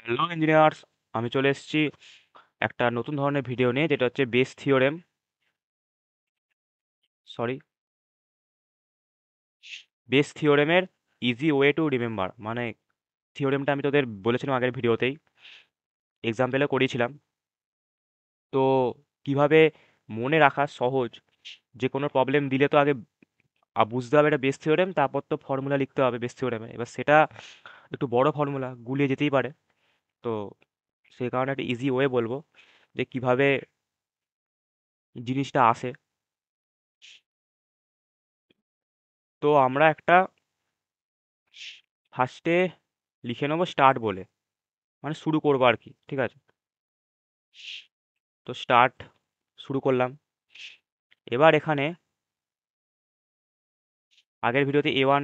Hello engineers, আমি চলে এসেছি একটা নতুন ধরনের ভিডিও নিয়ে, যেটা হচ্ছে বেস থিওরেম। সরি, বেস থিওরেমের ইজি ওয়ে টু রিমেম্বার। মানে থিওরেমটা আমি তোদের বলেছিলাম আগের ভিডিওতেই, এক্সাম্পলে করিয়েছিলাম। তো কিভাবে মনে রাখা সহজ, যে কোনো প্রবলেম দিলে তো আগে বুঝতে হবে এটা বেস থিওরেম, তারপর তো ফর্মুলা লিখতে হবে বেস থিওরেমে। এবার সেটা একটু বড় ফর্মুলা, গুলিয়ে যেতেই পারে। তো সেই কারণে একটা ইজি ওয়ে বলবো যে কিভাবে জিনিসটা আসে। তো আমরা একটা ফার্স্টে লিখে নেবো স্টার্ট বলে, মানে শুরু করবো আর কি, ঠিক আছে? তো স্টার্ট শুরু করলাম। এবার এখানে আগের ভিডিওতে A1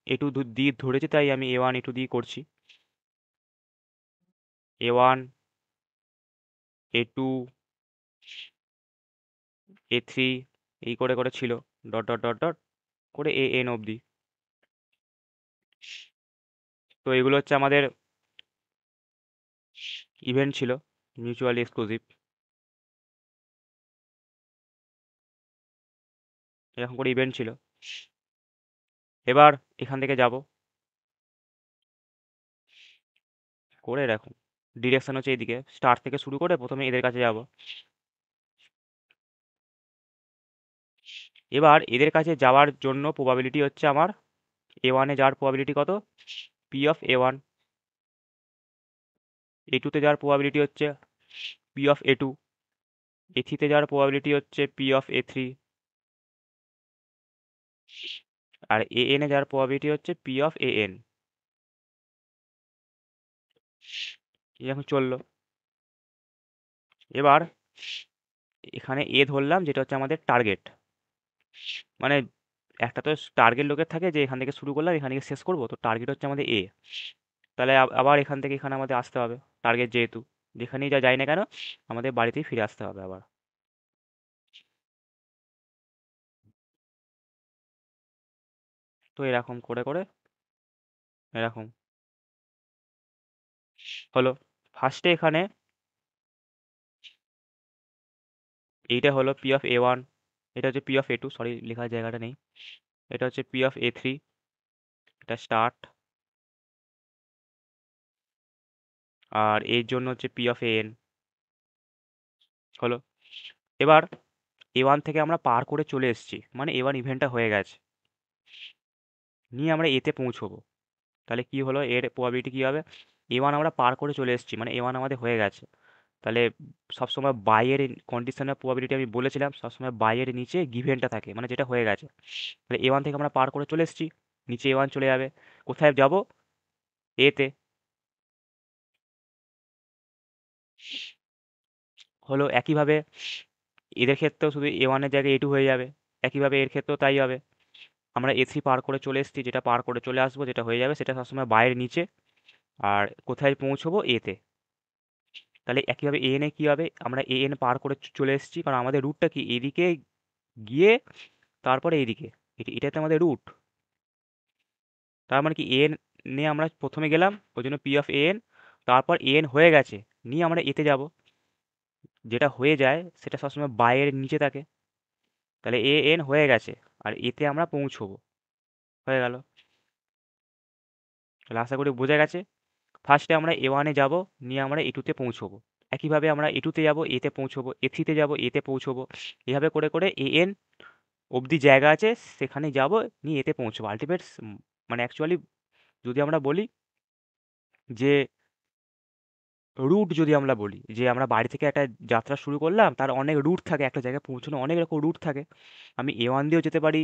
A2 দিয়ে ধরেছি, তাই আমি A1 A2 দিয়ে করছি। A1 A2 A3 এই করে করে ছিল, ডট ডট ডট ডট করে AN অবধি। তো এগুলো হচ্ছে আমাদের ইভেন্ট ছিল, মিউচুয়ালি এক্সক্লুসিভ, এরকম করে ইভেন্ট ছিল। এবার এখান থেকে যাব করে এরকম ডিরেকশন হচ্ছে এদিকে, স্টার্ট থেকে শুরু করে প্রথমে এদের কাছে যাব। এবার এদের কাছে যাওয়ার জন্য প্রবাবিলিটি হচ্ছে আমার A1-এ যাওয়ার প্রবাবিলিটি কত, P(a1). A2-তে যাওয়ার প্রবাবিলিটি হচ্ছে P(a2). A3-তে যাওয়ার প্রবাবিলিটি হচ্ছে P(a3). আর AN-এ যাওয়ার প্রবাবিলিটি হচ্ছে P(an). এরকম চললো। এবার এখানে A ধরলাম, যেটা হচ্ছে আমাদের টার্গেট। মানে একটা তো টার্গেট লোকের থাকে যে এখান থেকে শুরু করলাম এখান থেকে শেষ করবো, তো টার্গেট হচ্ছে আমাদের A। তাহলে আবার এখান থেকে এখানে আমাদের আসতে হবে, টার্গেট যেহেতু, যেখানেই যা যাই না কেন আমাদের বাড়িতেই ফিরে আসতে হবে আবার। তো এরকম করে করে এরকম হলো। ফার্স্টে এখানে এইটা হলো P(a1), এটা হচ্ছে P(a2), সরি লেখার জায়গাটা নেই। এটা হচ্ছে P(a3), এটা স্টার্ট। আর এর জন্য হচ্ছে P(an). হলো। এবার A1 থেকে আমরা পার করে চলে এসেছি, মানে A1 ইভেন্টটা হয়ে গেছে, নিয়ে আমরা এতে পৌঁছবো। তাহলে কি হলো, এর প্রবাবিলিটি কি হবে, A1 আমরা পার করে চলে এসেছি মানে A1 আমাদের হয়ে গেছে। তাহলে সবসময় বাইয়ের কন্ডিশনের প্রবাবিলিটি আমি বলেছিলাম, সবসময় বাইয়ের নিচে গিভেনটা থাকে, মানে যেটা হয়ে গেছে। তাহলে A1 থেকে আমরা পার করে চলে এসেছি, নিচে A1 চলে যাবে, কোথায় যাব, এতে। হলো একইভাবে এদের ক্ষেত্রেও শুধু A1 এর জায়গায় A2 হয়ে যাবে, একইভাবে এর ক্ষেত্রেও তাই হবে। আমরা A3 পার করে চলে এসেছি, যেটা পার করে চলে আসবো যেটা হয়ে যাবে সেটা সবসময় বাইরের নিচে। আর কোথায় পৌঁছবো, এতে। তাহলে একইভাবে AN এ কি হবে, আমরা AN পার করে চলে এসেছি, কারণ আমাদের রুটটা কি এদিকে গিয়ে তারপরে এইদিকে, এটাতে আমাদের রুট। তার মানে কি এন নিয়ে আমরা প্রথমে গেলাম, ওই জন্য P(an). তারপর এন হয়ে গেছে, নিয়ে আমরা এতে যাব, যেটা হয়ে যায় সেটা সবসময় বাইরের নিচে থাকে। তাহলে AN হয়ে গেছে, আর এতে আমরা পৌঁছবো, হয়ে গেল। তাহলে আশা করি বোঝা গেছে। ফার্স্টে আমরা A1-এ যাব, নিয়ে আমরা A2-তে পৌঁছবো। একইভাবে আমরা A2-তে যাব, এতে পৌঁছবো, A3-তে যাব, এতে পৌঁছবো। এভাবে করে করে AN অবধি জায়গা আছে, সেখানে যাব, নিয়ে এতে পৌঁছবো আলটিমেট। মানে অ্যাকচুয়ালি যদি আমরা বলি যে রুট, যদি আমরা বলি যে আমরা বাড়ি থেকে একটা যাত্রা শুরু করলাম, তার অনেক রুট থাকে, একটা জায়গায় পৌঁছানো অনেক রকম রুট থাকে। আমি A1 দিয়েও যেতে পারি,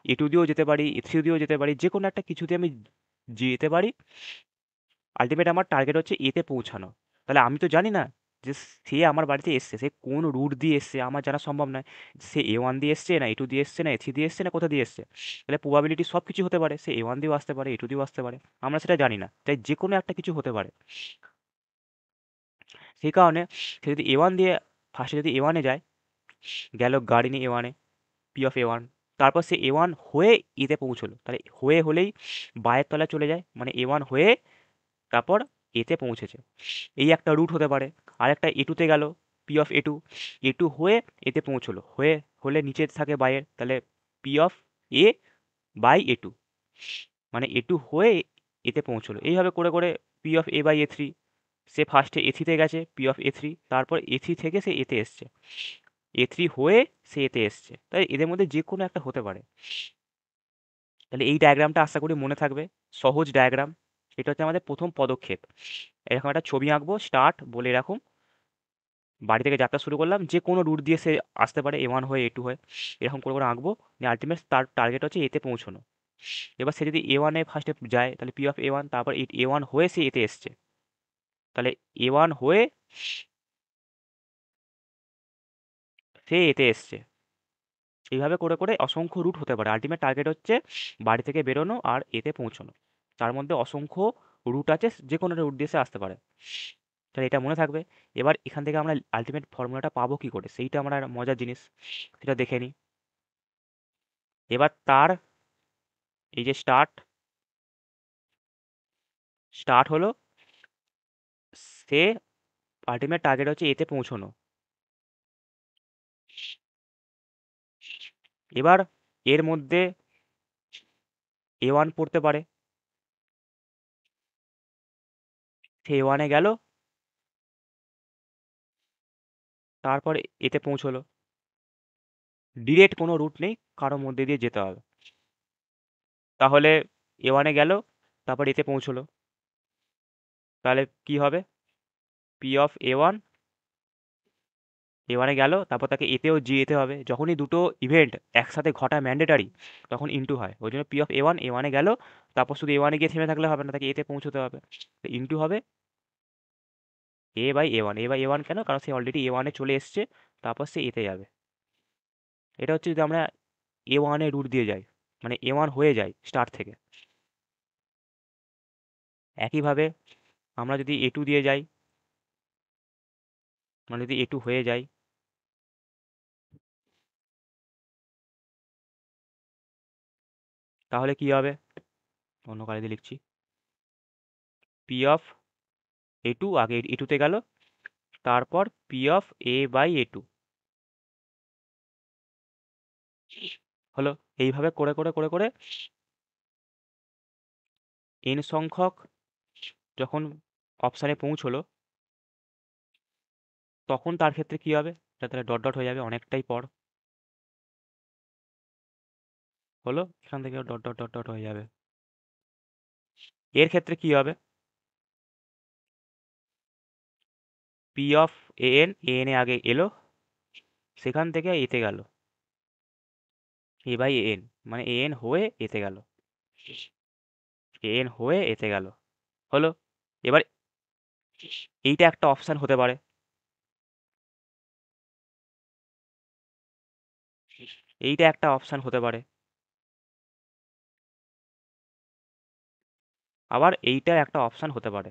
A2 দিয়েও যেতে পারি, A3 দিয়েও যেতে পারি, যে কোনো একটা কিছু দিয়ে আমি যেতে পারি। আলটিমেট আমার টার্গেট হচ্ছে এতে পৌঁছানো। তাহলে আমি তো জানি না যে সে আমার বাড়িতে এসছে, সে কোন রুট দিয়ে এসছে আমার জানা সম্ভব নয়। সে A1 দিয়ে এসছে, না A2 দিয়ে এসছে, না A3 দিয়ে এসছে, না কোথা দিয়ে এসছে। তাহলে প্রবাবিলিটি সব কিছু হতে পারে, সে A1 দিয়েও আসতে পারে, A2 দিয়েও আসতে পারে, আমরা সেটা জানি না, তাই যে কোনো একটা কিছু হতে পারে। সেই কারণে সে যদি A1 দিয়ে, ফার্স্টে যদি A1-এ যায়, গেল গাড়ি নিয়ে A1-এ, P(a1). তারপর সে A1 হয়ে এতে পৌঁছলো, তাহলে হয়ে হলেই বায়ের তলায় চলে যায়, মানে A1 হয়ে তারপর এতে পৌঁছেছে, এই একটা রুট হতে পারে। আর একটা এ টুতে গেল, পি অফ এ টু হয়ে এতে পৌঁছলো, হলে নিচে থাকে বাইয়ের, তাহলে P of A by A two, মানে এ টু হয়ে এতে পৌঁছলো। এইভাবে করে করে P of A by A three, সে ফার্স্টে এ থ্রিতে গেছে, পি অফ এ থ্রি, তারপর এ থ্রি থেকে সে এতে এসছে, এ থ্রি হয়ে সে এতে এসছে, তাই এদের মধ্যে যে কোনো একটা হতে পারে। তাহলে এই ডায়াগ্রামটা আশা করি মনে থাকবে, সহজ ডায়াগ্রাম। এটা হচ্ছে আমাদের প্রথম পদক্ষেপ। এরকম একটা ছবি আঁকবো, স্টার্ট বলে এরকম, বাড়ি থেকে যাত্রা শুরু করলাম, যে কোনো রুট দিয়ে সে আসতে পারে, এ ওয়ান হয়ে এ টু হয়ে, এরকম করে করে আঁকবো। আলটিমেট তার টার্গেট হচ্ছে এতে পৌঁছানো। এবার সে যদি এ ওয়ানে ফার্স্টে যায়, তাহলে পি অফ এ ওয়ান, তারপর এ ওয়ান হয়ে সে এতে এসছে, তাহলে এ ওয়ান হয়ে সে এতে এসছে। এইভাবে করে করে অসংখ্য রুট হতে পারে। আলটিমেট টার্গেট হচ্ছে বাড়ি থেকে বেরোনো আর এতে পৌঁছানো। তার মধ্যে অসংখ্য রুট আছে, যে কোনো রুট দিয়ে সে আসতে পারে। তাহলে এটা মনে থাকবে। এবার এখান থেকে আমরা আলটিমেট ফর্মুলাটা পাবো কি করে, সেইটা আমরা মজার জিনিস, সেটা দেখে নিই। এবার তার এই যে স্টার্ট হলো, সে আলটিমেট টার্গেট হচ্ছে এতে পৌঁছানো। এবার এর মধ্যে এ ওয়ান পড়তে পারে, সে এ ওয়ানে গেল, তারপর এতে পৌঁছলো। ডিরেক্ট কোনো রুট নেই, কারোর মধ্যে দিয়ে যেতে হবে। তাহলে এ ওয়ানে গেল, তারপর এতে পৌঁছলো, তাহলে কি হবে, পি অফ এ ওয়ানে গেল, তারপর তাকে এতেও যেতে হবে। যখনই দুটো ইভেন্ট একসাথে ঘটা ম্যান্ডেটারি, তখন ইনটু হয়। ওই জন্য পি অফ এ ওয়ানে গেল, তারপর শুধু এ ওয়ানে গিয়ে থেমে থাকলে হবে না, তাকে এতে পৌঁছতে হবে। ইনটু হবে এ বাই এ ওয়ান কেন, কারণ সে অলরেডি এ ওয়ানে চলে এসছে, তারপর সে এতে যাবে। এটা হচ্ছে যদি আমরা এ ওয়ানে রুট দিয়ে যাই, মানে এ ওয়ান হয়ে যায় স্টার্ট থেকে। একইভাবে আমরা যদি এ টু দিয়ে যাই, মানে যদি এ টু হয়ে যায়, তাহলে কি হবে, অন্য কালি দিয়ে লিখছি, পি অফ এ টু, আগে এ টুতে গেল, তারপর P of A by A two হলো। এইভাবে করে করে করে করে এন সংখ্যক যখন অপশানে পৌঁছলো, তখন তার ক্ষেত্রে কি হবে, এটা তাহলে ডট ডট হয়ে যাবে অনেকটাই পর, হলো এখান থেকে ডট ডট ডট ডট হয়ে যাবে। এর ক্ষেত্রে কি হবে, P of A N A আগে এলো, সেখান থেকে এতে গেল, এ বাই এন, মানে এ এন হয়ে এতে গেল, এ এন হয়ে এতে গেল, হলো। এবার এইটা একটা অপশান হতে পারে, এইটা একটা অপশান হতে পারে, আবার এইটা একটা অপশান হতে পারে।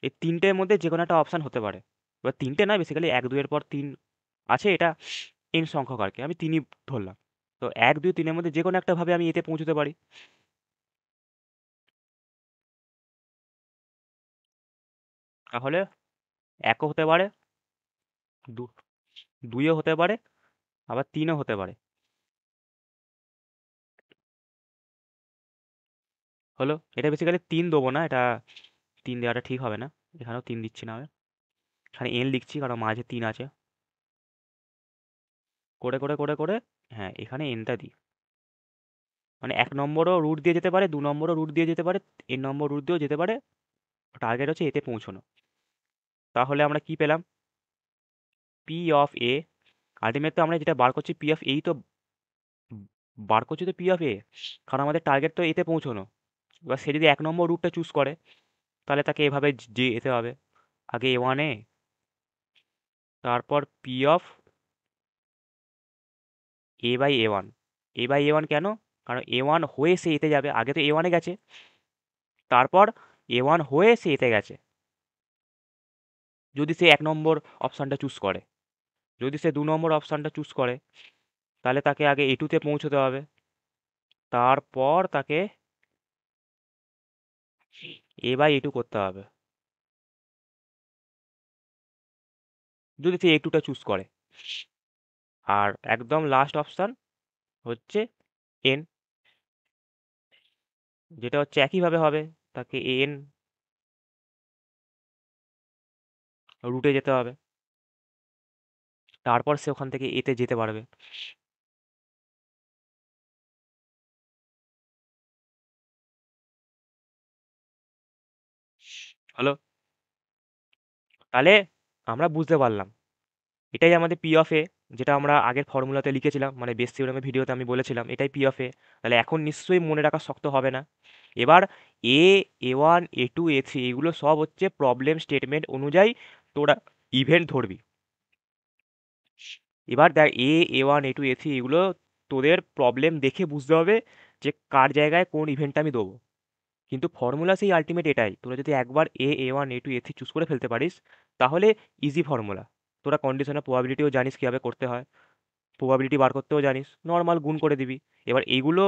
এই তিনটের মধ্যে যে কোনো একটা অপশান হতে পারে। এবার তিনটে নয়, বেসিক্যালি এক দুইয়ের পর তিন আছে, এটা এন সংখ্যক আর কি, আমি তিনই ধরলাম। তো এক দুই তিনের মধ্যে যে কোনো একটা ভাবে আমি এতে পৌঁছতে পারি। তাহলে একও হতে পারে, দু দুইও হতে পারে, আবার তিনও হতে পারে, হলো। এটা বেসিক্যালি তিন দেবো না, এটা তিন দেওয়াটা ঠিক হবে না, এখানেও তিন দিচ্ছি না আমি, এখানে এন লিখছি কারণ মাঝে তিন আছে, করে করে করে করে, হ্যাঁ এখানে এনটা দিই, মানে এক নম্বরও রুট দিয়ে যেতে পারে, দু নম্বরও রুট দিয়ে যেতে পারে, এন নম্বর রুট দিয়েও যেতে পারে, টার্গেট হচ্ছে এতে পৌঁছানো। তাহলে আমরা কি পেলাম, পি অফ এ, আলটিমেট তো আমরা যেটা বার করছি পি অফ এই তো বার করছি, তো পি অফ এ, কারণ আমাদের টার্গেট তো এতে পৌঁছানো। এবার সে যদি এক নম্বর রুটটা চুজ করে, তাহলে তাকে এভাবে যেতে হবে, আগে এ ওয়ানে, তারপর P of A by A one কেন, কারণ এ ওয়ান হয়ে সে এতে যাবে, আগে তো এ ওয়ানে গেছে, তারপর এ ওয়ান হয়ে সে এতে গেছে, যদি সে এক নম্বর অপশানটা চুজ করে। যদি সে দু নম্বর অপশানটা চুজ করে, তাহলে তাকে আগে এ টুতে পৌঁছতে হবে, তারপর তাকে A/A2 করতে হবে, যদি সে A2টা চুজ করে। আর একদম লাস্ট অপশন হচ্ছে এন, যেটা হচ্ছে একইভাবে হবে, তাকে এন রুটে যেতে হবে, তারপর সে ওখান থেকে এতে যেতে পারবে। হলো? তাহলে আমরা বুঝতে পারলাম এটাই আমাদের পি অফ এ, যেটা আমরা আগের ফর্মুলাতে লিখেছিলাম, মানে বেস থিওরেমের ভিডিওতে আমি বলেছিলাম এটাই পি অফ এ। তাহলে এখন নিশ্চয়ই মনে রাখা শক্ত হবে না। এবার এ, A1, A2, A3 এগুলো সব হচ্ছে প্রবলেম স্টেটমেন্ট অনুযায়ী তোরা ইভেন্ট ধরবি। এবার দেখ A1, A2, A3 এগুলো তোদের প্রবলেম দেখে বুঝতে হবে যে কার জায়গায় কোন ইভেন্টটা আমি দেবো। কিন্তু ফর্মুলা সেই আলটিমেট এটাই, তোরা যদি একবার A1, A2, A3 চুজ করে ফেলতে পারিস তাহলে ইজি ফর্মুলা। তোরা কন্ডিশনাল প্রবাবিলিটিও জানিস কীভাবে করতে হয়, প্রবাবিলিটি বার করতেও জানিস, নর্মাল গুণ করে দিবি। এবার এইগুলো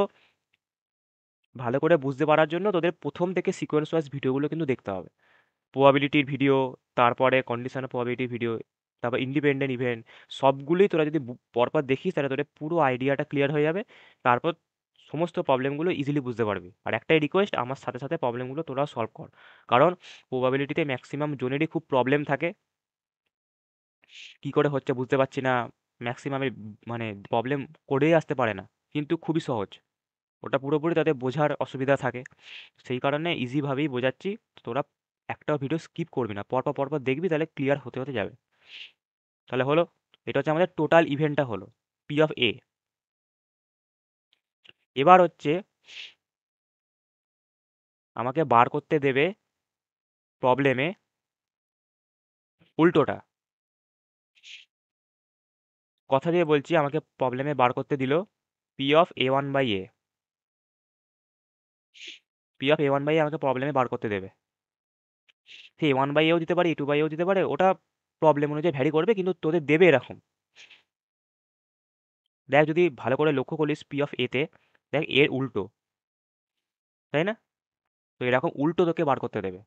ভালো করে বুঝতে পারার জন্য তোদের প্রথম থেকে সিকোয়েন্স ওয়াইজ ভিডিওগুলো কিন্তু দেখতে হবে। প্রবাবিলিটির ভিডিও, তারপরে কন্ডিশনাল প্রবাবিলিটির ভিডিও, তারপর ইন্ডিপেন্ডেন্ট ইভেন্ট, সবগুলোই তোরা যদি পরপর দেখিস তাহলে তোদের পুরো আইডিয়াটা ক্লিয়ার হয়ে যাবে। তারপর সমস্ত প্রবলেমগুলো ইজিলি বুঝতে পারবি। আর একটাই রিকোয়েস্ট, আমার সাথে সাথে প্রবলেমগুলো তোরা সলভ কর, কারণ প্রবাবিলিটিতে ম্যাক্সিমাম জনেরই খুব প্রবলেম থাকে। কি করে হচ্ছে বুঝতে পারছি না, ম্যাক্সিমামের মানে প্রবলেম করেই আসতে পারে না, কিন্তু খুবই সহজ। ওটা পুরোপুরি তাদের বোঝার অসুবিধা থাকে। সেই কারণে ইজিভাবেই বোঝাচ্ছি, তোরা একটাও ভিডিও স্কিপ করবি না, পরপর পরপর দেখবি, তাহলে ক্লিয়ার হতে হতে যাবে। তাহলে হলো, এটা হচ্ছে আমাদের টোটাল ইভেন্টটা হলো পি অফ এ। এবার হচ্ছে আমাকে বার করতে দেবে প্রবলেমে উল্টোটা। কথা দিয়ে বলছি, আমাকে প্রবলেমে বার করতে দিল P(a1/a). P(a1/a) আমাকে প্রবলেমে বার করতে দেবে। সে A1/aও দিতে পারে, A2/aও দিতে পারে, ওটা প্রবলেম অনুযায়ী ভ্যারি করবে, কিন্তু তোদের দেবে এরকম। দেখ যদি ভালো করে লক্ষ্য করিস পি অফ এতে, দেখ এর উল্টো, তাই না? তো এরকম উল্টো তোকে বার করতে দেবে,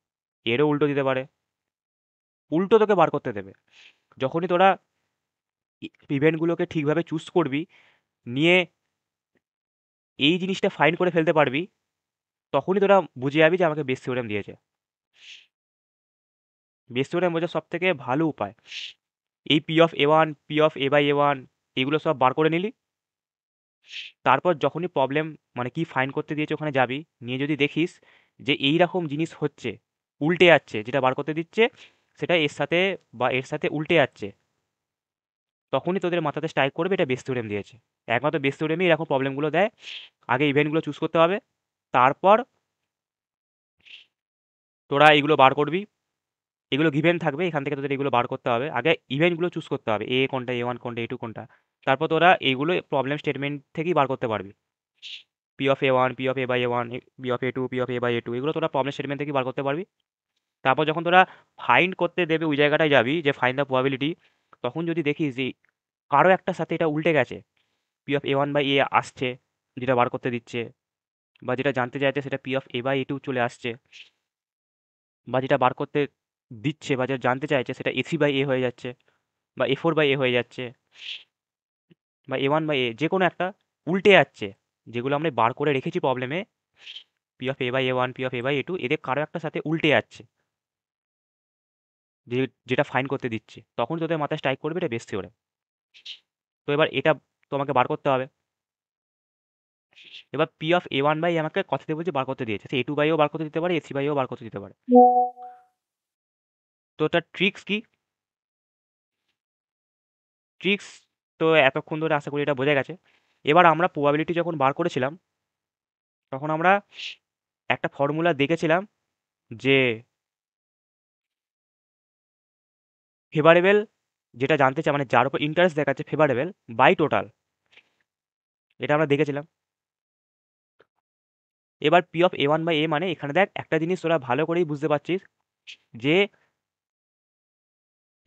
এরও উল্টো দিতে পারে, উল্টো তোকে বার করতে দেবে। যখনই তোরা ইভেন্টগুলোকে ঠিকভাবে চুজ করবি, নিয়ে এই জিনিসটা ফাইন্ড করে ফেলতে পারবি, তখনই তোরা বুঝে যাবি যে আমাকে বেস থিওরেম দিয়েছে। বেস থিওরেম বোঝার সব থেকে ভালো উপায় এই P(a1), P(a/a1) এগুলো সব বার করে নিলি। তারপর যখনই প্রবলেম মানে কি ফাইন্ড করতে দিয়েছে ওখানে যাবি, নিয়ে যদি দেখিস যে এই রকম জিনিস হচ্ছে, উল্টে যাচ্ছে, যেটা বার করতে দিচ্ছে সেটা এর সাথে বা এর সাথে উল্টে যাচ্ছে, তখনই তোদের মাথাতে স্ট্রাইক করবে এটা বেস থিওরেম দিয়েছে। একমাত্র বেস থিওরেমই এরকম প্রবলেমগুলো দেয়। আগে ইভেন্টগুলো চুজ করতে হবে, তারপর তোরা এগুলো বার করবি। এগুলো গিভেন থাকবে, এখান থেকে তোদের এগুলো বার করতে হবে। আগে ইভেন্টগুলো চুজ করতে হবে, এ কোনটা, A1 কোনটা, A2 কোনটা। তারপর তোরা এইগুলো প্রবলেম স্টেটমেন্ট থেকেই বার করতে পারবি। P(a1), P(a/a1), P(a2), P(a/a2) এগুলো তোরা প্রবলেম স্টেটমেন্ট থেকেই বার করতে পারবি। তারপর যখন তোরা ফাইন্ড করতে দেবে ওই জায়গাটায় যাবি যে ফাইন্ড দ্য প্রবাবিলিটি, তখন যদি দেখিস যে কারো একটা সাথে এটা উল্টে গেছে, P(a1/a) আসছে যেটা বার করতে দিচ্ছে, বা যেটা জানতে চাইছে সেটা P(a/a2) চলে আসছে, বা যেটা বার করতে দিচ্ছে বা যেটা জানতে চাইছে সেটা A3/a হয়ে যাচ্ছে, বা A4/a হয়ে যাচ্ছে, বা A1/a, যে কোনো একটা উল্টে যাচ্ছে, যেগুলো আমরা বার করে রেখেছি প্রবলেমে, P(a/a1), P(a/a2) এদের কারো একটা সাথে উল্টে যাচ্ছে, যে যেটা ফাইন করতে দিচ্ছে, তখন তোদের মাথায় স্ট্রাইক করবে এটা বেস থিওরেম। তো এবার এটা তোমাকে বার করতে হবে। এবার P(a1/a) আমাকে কথা দিয়ে বলছে বার করতে দিয়েছে, সে A2/aও বার করতে দিতে পারে, A3/aও বার করতে দিতে পারে। তো তার ট্রিক্স কি? ট্রিক্স তো এতক্ষণ ধরে আশা করি এটা বোঝা গেছে। এবার আমরা প্রবাবিলিটি যখন বার করেছিলাম, তখন আমরা একটা ফর্মুলা দেখেছিলাম যে ফেভারেবল, যেটা জানতে চাই মানে যার উপর ইন্টারেস্ট দেখাচ্ছে, ফেভারেবল বাই টোটাল, এটা আমরা দেখেছিলাম। এবার P(a1/a) মানে এখানে দেখ একটা জিনিস তোরা ভালো করেই বুঝতে পারছিস যে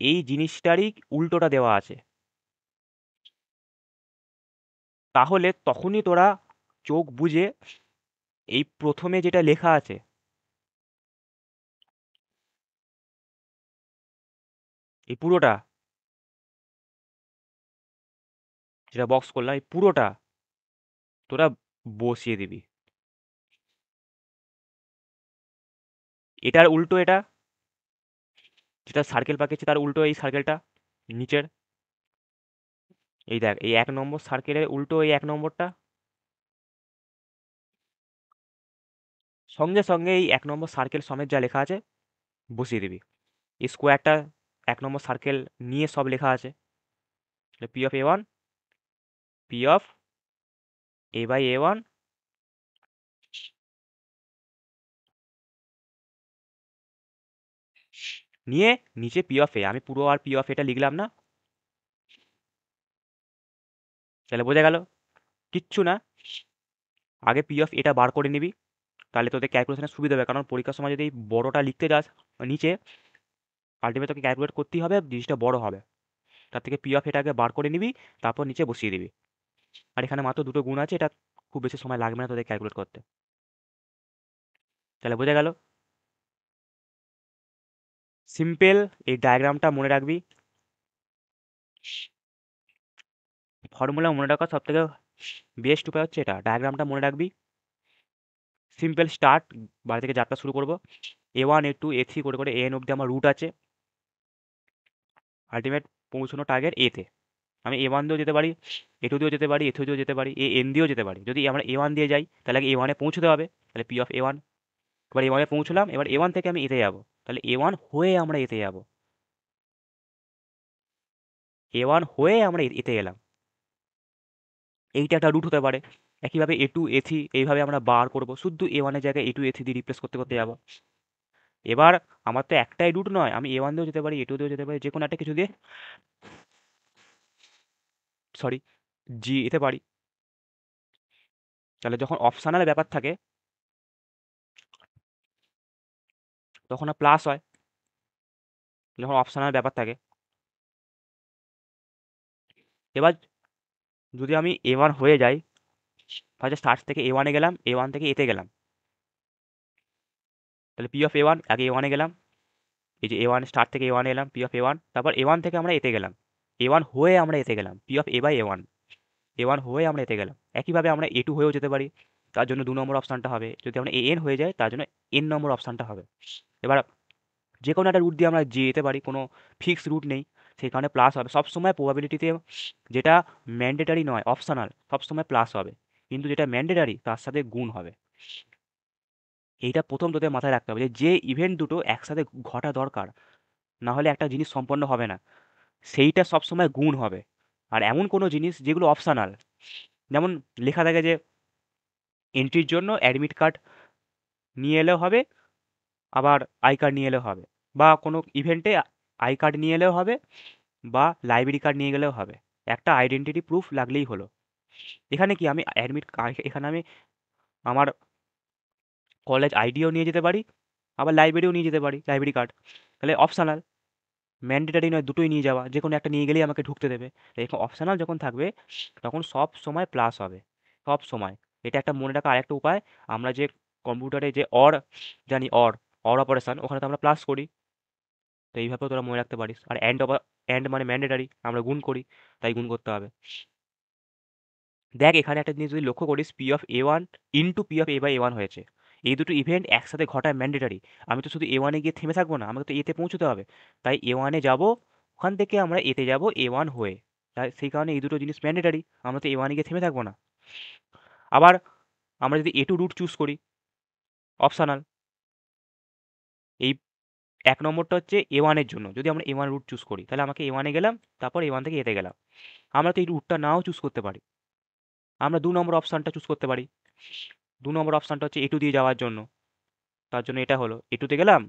এই জিনিসটারই উল্টোটা দেওয়া আছে। তাহলে তখনই তোরা চোখ বুজে এই প্রথমে যেটা লেখা আছে এই পুরোটা, যেটা বক্স করলাম এই পুরোটা তোরা বসিয়ে দিবি। এটার উল্টো এটা, যেটা সার্কেল পাকিয়েছে তার উল্টো এই সার্কেলটা নিচের, এই দেখ এই 1 নম্বর সার্কেলের উল্টো এই 1 নম্বরটা, সঙ্গে সঙ্গে এই 1 নম্বর সার্কেল সমেত যা লেখা আছে বসিয়ে দিবি। এই স্কোয়ারটা 1 নম্বর সার্কেল নিয়ে সব লেখা আছে, P of A1, P of A/A1, নিয়ে নিচে পি অফ এ, আমি পুরো আর পি অফ এটা লিখলাম না। তাহলে বোঝা গেল কিচ্ছু না, আগে পি অফ এটা বার করে নিবি, তাহলে তোদের ক্যালকুলেশনের সুবিধা হবে, কারণ পরীক্ষার সময় যদি এই বড়টা লিখতে যাস নিচে, আলটিমেট তোকে ক্যালকুলেট করতেই হবে, জিনিসটা বড় হবে। তার থেকে পি অফ এটাকে বার করে নিবি, তারপর নিচে বসিয়ে দিবি। আর এখানে মাত্র দুটো গুণ আছে, এটা খুব বেশি সময় লাগবে না তোদের ক্যালকুলেট করতে। তাহলে বোঝা গেল সিম্পল। এই ডায়াগ্রামটা মনে রাখবি, ফর্মুলা মনে রাখার সব থেকে বেস্ট উপায় হচ্ছে এটা, ডায়াগ্রামটা মনে রাখবি। সিম্পল স্টার্ট, বাড়ি থেকে যাত্রা শুরু করব, A1 A2 A3 করে করে AN অব্দি আমার রুট আছে, আলটিমেট পৌঁছানো টার্গেট এতে। আমি A1 দিয়েও যেতে পারি, A2 দিয়েও যেতে পারি, A3 দিয়েও যেতে পারি, AN দিয়েও যেতে পারি। যদি আমরা A1 দিয়ে যাই তাহলে আগে A1-এ পৌঁছতে হবে, তাহলে পি অফ A1। এবার A1-এ পৌঁছলাম, এবার A1 থেকে আমি এতে যাব, তাহলে A1 হয়ে আমরা এতে যাব, A1 হয়ে আমরা এতে গেলাম। এইটা একটা রুট হতে পারে। একইভাবে A2 A3 এইভাবে আমরা বার করব, শুধু A1-এর জায়গায় A2 A3 দিয়ে রিপ্লেস করতে করতে যাব। এবার আমার তো একটাই রুট নয়, আমি A1 দিয়েও যেতে পারি, A2 দিয়েও যেতে পারি, যে কোনো একটা কিছু দিয়ে, সরি, জি যেতে পারি। তাহলে যখন অপশনাল ব্যাপার থাকে তখন না প্লাস হয়, যখন অপশনাল ব্যাপার থাকে। এবার যদি আমি A1 হয়ে যাই, ফার্স্টে স্টার্ট থেকে A1-এ গেলাম, A1 থেকে এতে গেলাম, তাহলে পি অফ A1, আগে A1-এ গেলাম, এই যে A1 স্টার্ট থেকে A1-এ এলাম, পি অফ A1, তারপর A1 থেকে আমরা এতে গেলাম, A1 হয়ে আমরা এতে গেলাম, পি অফ A/A1, A1 হয়ে আমরা এতে গেলাম। একইভাবে আমরা A2 হয়েও যেতে পারি, তার জন্য 2 নম্বর অপশানটা হবে। যদি আমরা AN হয়ে যাই তার জন্য N নম্বর অপশানটা হবে। এবার যে কোনো একটা রুট দিয়ে আমরা যেতে পারি, কোনো ফিক্স রুট নেই, সেই কারণে প্লাস হবে সবসময়। প্রবাবিলিটিতে যেটা ম্যান্ডেটারি নয়, অপশনাল, সবসময় প্লাস হবে, কিন্তু যেটা ম্যান্ডেটারি তার সাথে গুণ হবে। এইটা প্রথম তোদের মাথায় রাখতে হবে, যে যে ইভেন্ট দুটো একসাথে ঘটা দরকার, না হলে একটা জিনিস সম্পন্ন হবে না, সেইটা সবসময় গুণ হবে। আর এমন কোনো জিনিস যেগুলো অপশনাল, যেমন লেখা থাকে যে এন্ট্রির জন্য অ্যাডমিট কার্ড নিয়ে এলেও হবে, আবার আই কার্ড নিয়ে এলেও হবে, বা কোনো ইভেন্টে আই কার্ড নিয়ে এলেও হবে, বা লাইব্রেরি কার্ড নিয়ে গেলেও হবে, একটা আইডেন্টিটি প্রুফ লাগলেই হলো। এখানে কি আমি অ্যাডমিট, এখানে আমি আমার কলেজ আইডিও নিয়ে যেতে পারি, আবার লাইব্রেরিও নিয়ে যেতে পারি, লাইব্রেরি কার্ড। তাহলে অপশনাল, ম্যান্ডেটারি নয় দুটোই নিয়ে যাওয়া, যে কোনো একটা নিয়ে গেলেই আমাকে ঢুকতে দেবে। এরকম অপশনাল যখন থাকবে তখন সব সময় প্লাস হবে, সব সময়। এটা একটা মনে রাখা আরেকটা উপায়, আমরা যে কম্পিউটারে যে অর জানি, অর অর অপারেশন, ওখানে তো আমরা প্লাস করি, তো এইভাবেও তোরা মনে রাখতে পারিস। আর অ্যান্ড, অ্যান্ড মানে ম্যান্ডেটারি, আমরা গুণ করি, তাই গুণ করতে হবে। দেখ এখানে একটা জিনিস যদি লক্ষ্য করিস, P of A1 into P of A/A1 হয়েছে। এই দুটো ইভেন্ট একসাথে ঘটায় ম্যান্ডেটারি। আমি তো শুধু A1-এ গিয়ে থেমে থাকবো না, আমাকে তো এতে পৌঁছতে হবে। তাই A1-এ যাব, ওখান থেকে আমরা এতে যাব A1 হয়ে। তাই সেই কারণে এই দুটো জিনিস ম্যান্ডেটারি, আমরা তো A1-এ গিয়ে থেমে থাকবো না। আবার আমরা যদি A2 রুট চুজ করি, অপশনাল, এই 1 নম্বরটা হচ্ছে A1-এর জন্য। যদি আমরা A1 রুট চুজ করি তাহলে আমাকে A1-এ গেলাম, তারপর A1 থেকে এতে গেলাম। আমরা তো এই রুটটা নাও চুজ করতে পারি, আমরা 2 নম্বর অপশানটা চুজ করতে পারি। 2 নম্বর অপশানটা হচ্ছে A2 দিয়ে যাওয়ার জন্য, তার জন্য এটা হলো A2-তে গেলাম,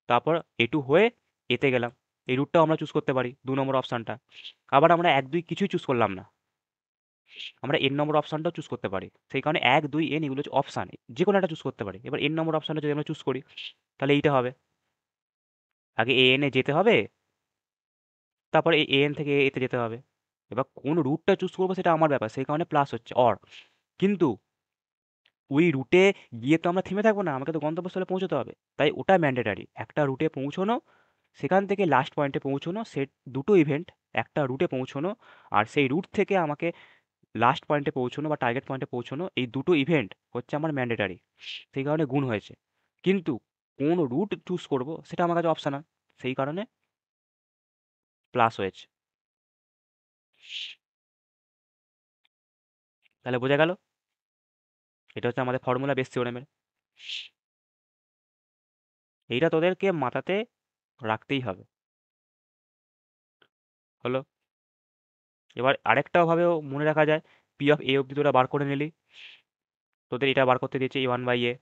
তারপর A2 হয়ে এতে গেলাম। এই রুটটাও আমরা চুজ করতে পারি, 2 নম্বর অপশানটা। আবার আমরা 1 2 কিছুই চুজ করলাম না, আমরা N নম্বর অপশানটাও চুজ করতে পারি। সেই কারণে 1 2 N এগুলো হচ্ছে অপশান, যে কোনো একটা চুজ করতে পারি। এবার N নম্বর অপশানটা যদি আমরা চুজ করি তাহলে এইটা হবে, আগে AN-এ যেতে হবে, তারপরে AN থেকে এতে যেতে হবে। এবার কোন রুটটা চুজ করবো সেটা আমার ব্যাপার, সেই কারণে প্লাস হচ্ছে, অর। কিন্তু ওই রুটে গিয়ে তো আমরা থেমে থাকবো না, আমাকে তো গন্তব্যস্থলে পৌঁছতে হবে। তাই ওটা ম্যান্ডেটারি, একটা রুটে পৌঁছানো, সেখান থেকে লাস্ট পয়েন্টে পৌঁছানো, সে দুটো ইভেন্ট, একটা রুটে পৌঁছানো আর সেই রুট থেকে আমাকে লাস্ট পয়েন্টে পৌঁছানো বা টার্গেট পয়েন্টে পৌঁছানো, এই দুটো ইভেন্ট হচ্ছে আমার ম্যান্ডেটারি। সেই কারণে গুণ হয়েছে। কিন্তু কোন রুট চুজ করব সেটা আমার কাছে অপশনাল, সেই কারণে প্লাস হয়েছে। তাহলে বোঝা গেল, এটা হচ্ছে আমাদের ফর্মুলা বেস থিওরেমের। এইটা তোদেরকে মাথাতে রাখতেই হবে। হলো, এবার আরেকটা ভাবেও মনে রাখা যায়, পি অফ এ অব্দি তোরা বার করে নিলি, তোদের এটা বার করতে দিয়েছে A1/A।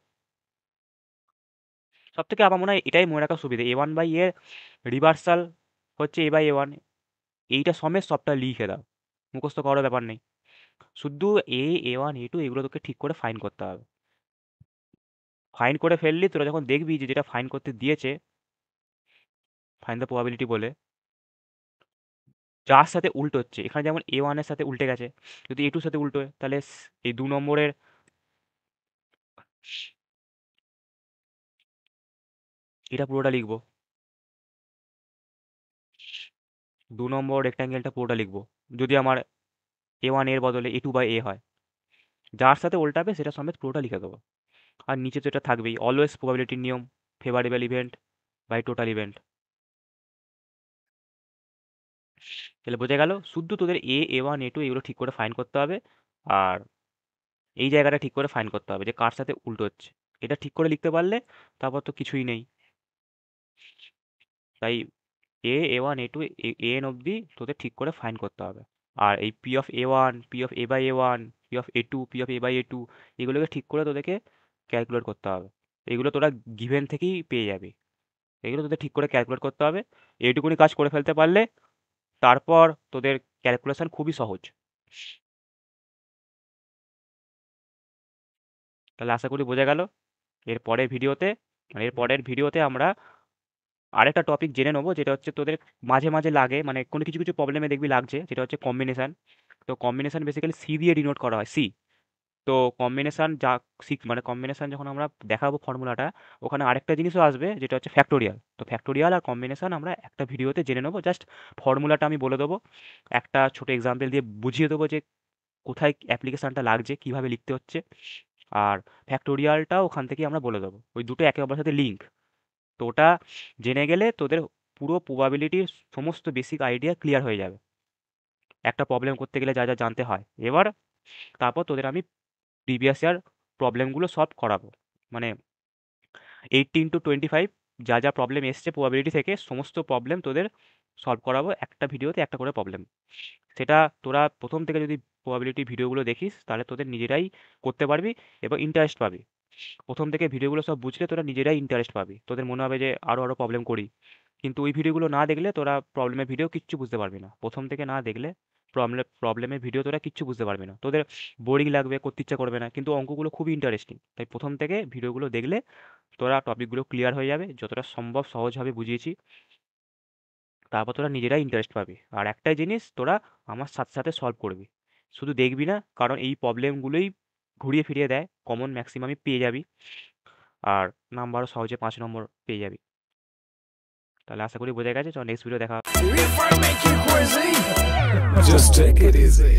সব থেকে আমার মনে হয় এটাই মনে রাখার সুবিধা, A1/A রিভার্সাল হচ্ছে A/A1। এইটা সমেত সবটা লিখে দাও, মুখস্থ করার ব্যাপার নেই। শুধু A1 A2 এগুলো তোকে ঠিক করে ফাইন করতে হবে। ফাইন করে ফেললি, তোরা যখন দেখবি যে যেটা ফাইন করতে দিয়েছে, ফাইন দ্য প্রবাবিলিটি বলে, যার সাথে উল্টো হচ্ছে, এখানে যেমন A1 এর সাথে উল্টে গেছে, যদি A2 সাথে উল্টো হয় তাহলে এই 2 নম্বরের এটা পুরোটা লিখবো, 2 নম্বর রেক্ট্যাঙ্গেলটা পুরোটা লিখবো। যদি আমার A1 এর বদলে A2/A হয়, যার সাথে উল্টাবে সেটা সমেত পুরোটা লিখে দেবো। আর নিচে তো এটা থাকবেই, অলওয়েজ প্রবাবিলিটির নিয়ম, favourable event by total event. তাহলে বোঝা গেল, শুধু তোদের A1 A2 এগুলো ঠিক করে ফাইন করতে হবে। আর এই জায়গাটা ঠিক করে ফাইন করতে হবে যে কার সাথে উল্টো হচ্ছে, এটা ঠিক করে লিখতে পারলে তারপর তো কিছুই নেই। তাই A1 A2 AN অবধি তোদের ঠিক করে ফাইন করতে হবে। আর এই P(a1), P(a/A1), P(a2), P(a/A2) এগুলোকে ঠিক করে তোদেরকে ক্যালকুলেট করতে হবে। এগুলো তোরা গিভেন থেকেই পেয়ে যাবি, এগুলো তোদের ঠিক করে ক্যালকুলেট করতে হবে। এইটুকুনি কাজ করে ফেলতে পারলে তারপর তোদের ক্যালকুলেশন খুবই সহজ। তাহলে আশা করি বোঝা গেল। এর পরের ভিডিওতে, মানে এর পরের ভিডিওতে আমরা আরেকটা টপিক জেনে নেবো, যেটা হচ্ছে তোদের মাঝে মাঝে লাগে, মানে কোনো কিছু কিছু প্রবলেমে দেখবি লাগছে, যেটা হচ্ছে কম্বিনেশন। তো কম্বিনেশন বেসিক্যালি সি দিয়ে ডিনোট করা হয়, সি। তো কম্বিনেশন যা মানে কম্বিনেশন যখন আমরা দেখাবো ফর্মুলাটা, ওখানে আরেকটা জিনিসও আসবে যেটা হচ্ছে ফ্যাক্টোরিয়াল। তো ফ্যাক্টোরিয়াল আর কম্বিনেশন আমরা একটা ভিডিওতে জেনে নেবো। জাস্ট ফর্মুলাটা আমি বলে দেবো, একটা ছোট এক্সাম্পল দিয়ে বুঝিয়ে দেবো যে কোথায় অ্যাপ্লিকেশনটা লাগছে, কিভাবে লিখতে হচ্ছে। আর ফ্যাক্টোরিয়ালটাও ওখান থেকে আমরা বলে দেবো, ওই দুটো একে অপরের সাথে লিঙ্ক। তো ওটা জেনে গেলে তোদের পুরো প্রবাবিলিটির সমস্ত বেসিক আইডিয়া ক্লিয়ার হয়ে যাবে, একটা প্রবলেম করতে গেলে যা যা জানতে হয়। এবার তারপর তোদের আমি প্রিভিয়াস ইয়ার প্রবলেমগুলো সলভ করাবো, মানে 18 to 25 যা যা প্রবলেম এসছে প্রবাবিলিটি থেকে, সমস্ত প্রবলেম তোদের সলভ করাবো একটা ভিডিওতে, একটা করে প্রবলেম। সেটা তোরা প্রথম থেকে যদি প্রবাবিলিটি ভিডিওগুলো দেখিস তাহলে তোদের নিজেরাই করতে পারবি এবং ইন্টারেস্ট পাবি। প্রথম থেকে ভিডিওগুলো সব বুঝলে তোরা নিজেরাই ইন্টারেস্ট পাবি, তোদের মনে হবে যে আরও আরও প্রবলেম করি। কিন্তু ওই ভিডিওগুলো না দেখলে তোরা প্রবলেমের ভিডিও কিচ্ছু বুঝতে পারবি না, প্রথম থেকে না দেখলে প্রবলেমের ভিডিও তোরা কিচ্ছু বুঝতে পারবি না, তোদের বোরিং লাগবে, করতে ইচ্ছা করবে না। কিন্তু অঙ্কগুলো খুবই ইন্টারেস্টিং, তাই প্রথম থেকে ভিডিওগুলো দেখলে তোরা টপিকগুলো ক্লিয়ার হয়ে যাবে, যতটা সম্ভব সহজভাবে বুঝিয়েছি। তারপর তোরা নিজেরাই ইন্টারেস্ট পাবি। আর একটাই জিনিস, তোরা আমার সাথে সাথে সলভ করবি, শুধু দেখবি না, কারণ এই প্রবলেমগুলোই ঘুরিয়ে ফিরিয়ে দেয়, কমন ম্যাক্সিমামই পেয়ে যাবি। আর নাম্বারও সহজে 5 নম্বর পেয়ে যাবি। তাহলে আশা করি বোঝা গেছে। চল নেক্সট ভিডিও দেখা হবে। Just take it easy.